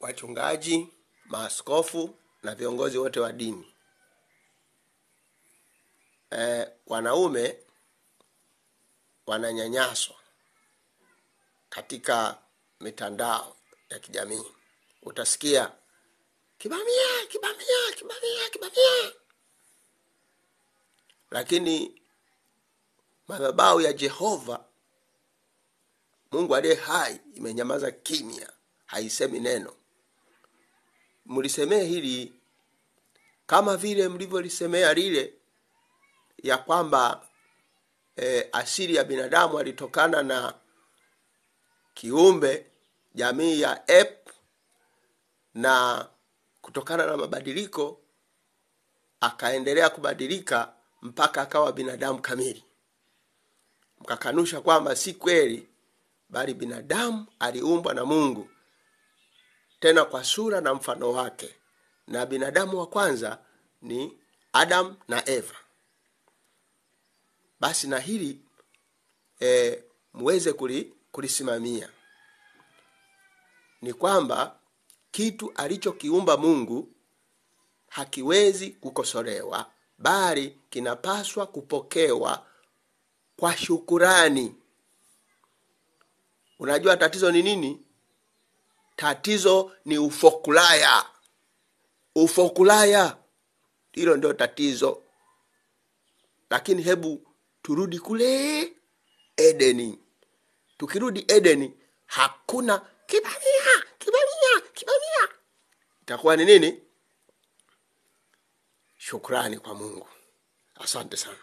wachungaji, maaskofu na viongozi wote wa dini. Wanaume wananyanyaswa katika mitandao ya kijamii. Utasikia kibamia, kibamia, kibamia, kibamia. Lakini madhabahu ya Jehova, Mungu aliye hai, imenyamaza kimya, haisemi neno. Mlisemee hili kama vile mlivyolisemea lile ya kwamba asili ya binadamu alitokana na kiumbe jamii ya ape, na kutokana na mabadiliko akaendelea kubadilika mpaka akawa binadamu kamili. Mkakanusha kwamba si kweli, bali binadamu aliumbwa na Mungu, tena kwa sura na mfano wake, na binadamu wa kwanza ni Adam na Eva. Basi na hili muweze kulisimamia. Ni kwamba kitu alichokiumba Mungu hakiwezi kukosolewa, bali kinapaswa kupokewa kwa shukurani. Unajua tatizo ni nini? Tatizo ni ufokulaya. Ufokulaya, hilo ndio tatizo. Lakini hebu turudi kule Edeni. Tukirudi Edeni, hakuna kibamia, kibamia, kibamia. Itakuwa ni nini? Shukrani kwa Mungu. Asante sana.